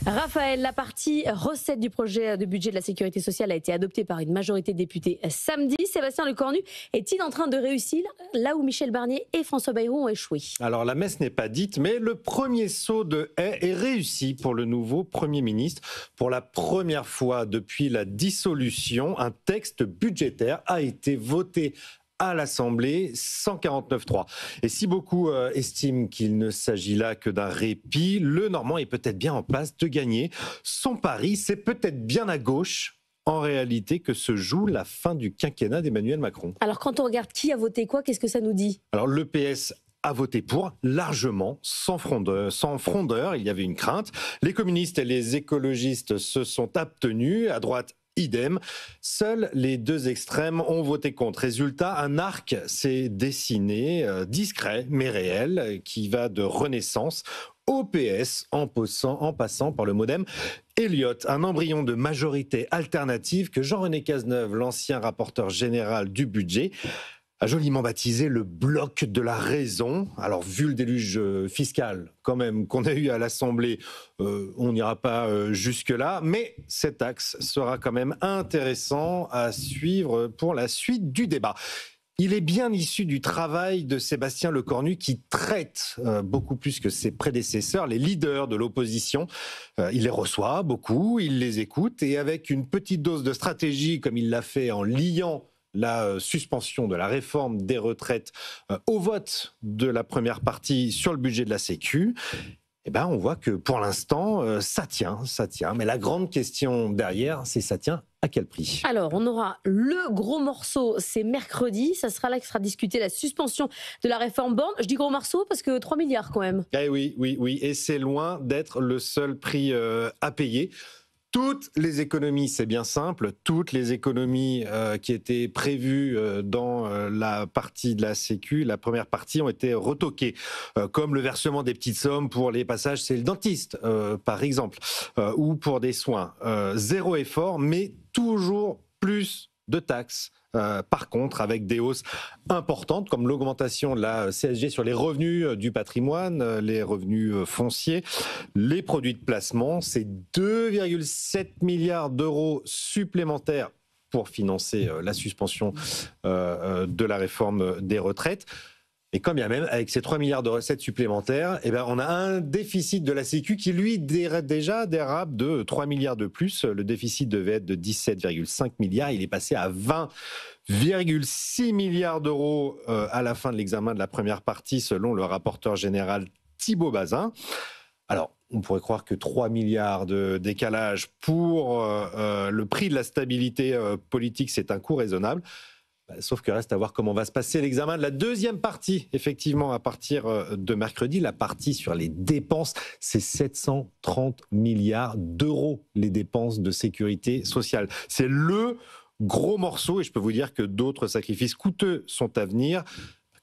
Raphaël, la partie recette du projet de budget de la sécurité sociale a été adoptée par une majorité de députés samedi. Sébastien Lecornu est-il en train de réussir là où Michel Barnier et François Bayrou ont échoué? Alors la messe n'est pas dite, mais le premier saut de haie est réussi pour le nouveau Premier ministre. Pour la première fois depuis la dissolution, un texte budgétaire a été voté à l'Assemblée, 149-3. Et si beaucoup estiment qu'il ne s'agit là que d'un répit, le Normand est peut-être bien en passe de gagner. Son pari, c'est peut-être bien à gauche, en réalité, que se joue la fin du quinquennat d'Emmanuel Macron. Alors quand on regarde qui a voté quoi, qu'est-ce que ça nous dit? Alors le PS a voté pour, largement, sans frondeur, il y avait une crainte. Les communistes et les écologistes se sont abstenus, à droite, idem. Seuls les deux extrêmes ont voté contre. Résultat, un arc s'est dessiné, discret mais réel, qui va de Renaissance au PS en passant par le MoDem. Elliott, un embryon de majorité alternative que Jean-René Cazeneuve, l'ancien rapporteur général du budget, a joliment baptisé le bloc de la raison. Alors, vu le déluge fiscal quand même qu'on a eu à l'Assemblée, on n'ira pas jusque-là, mais cet axe sera quand même intéressant à suivre pour la suite du débat. Il est bien issu du travail de Sébastien Lecornu qui traite beaucoup plus que ses prédécesseurs, les leaders de l'opposition. Il les reçoit beaucoup, il les écoute et avec une petite dose de stratégie comme il l'a fait en liant la suspension de la réforme des retraites au vote de la première partie sur le budget de la Sécu, eh ben on voit que pour l'instant, ça tient. Mais la grande question derrière, c'est ça tient à quel prix? Alors, on aura le gros morceau, c'est mercredi. Ça sera là que sera discutée la suspension de la réforme Borne. Je dis gros morceau parce que 3 milliards quand même. Eh oui. Et c'est loin d'être le seul prix à payer. Toutes les économies, c'est bien simple, toutes les économies qui étaient prévues dans la partie de la Sécu, la première partie, ont été retoquées, comme le versement des petites sommes pour les passages chez le dentiste, par exemple, ou pour des soins. Zéro effort, mais toujours plus de taxes. Par contre, avec des hausses importantes, comme l'augmentation de la CSG sur les revenus du patrimoine, les revenus fonciers, les produits de placement, c'est 2,7 milliards d'euros supplémentaires pour financer la suspension de la réforme des retraites. Et quand bien même, avec ces 3 milliards de recettes supplémentaires, eh ben, on a un déficit de la Sécu qui, lui, déjà dérape de 3 milliards de plus. Le déficit devait être de 17,5 milliards. Il est passé à 20,6 milliards d'euros à la fin de l'examen de la première partie, selon le rapporteur général Thibault Bazin. Alors, on pourrait croire que 3 milliards de décalage pour le prix de la stabilité politique, c'est un coût raisonnable. Sauf que reste à voir comment va se passer l'examen de la deuxième partie, effectivement, à partir de mercredi. La partie sur les dépenses, c'est 730 milliards d'euros, les dépenses de sécurité sociale. C'est le gros morceau et je peux vous dire que d'autres sacrifices coûteux sont à venir,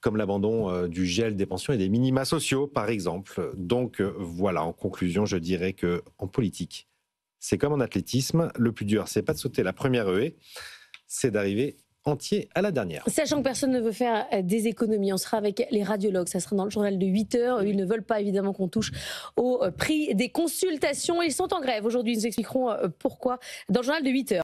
comme l'abandon du gel des pensions et des minima sociaux, par exemple. Donc voilà, en conclusion, je dirais qu'en politique, c'est comme en athlétisme, le plus dur, c'est pas de sauter la première haie, c'est d'arriver entier à la dernière. Sachant que personne ne veut faire des économies, on sera avec les radiologues, ça sera dans le journal de 8h. Ils ne veulent pas évidemment qu'on touche au prix des consultations. Ils sont en grève aujourd'hui, ils nous expliqueront pourquoi dans le journal de 8h.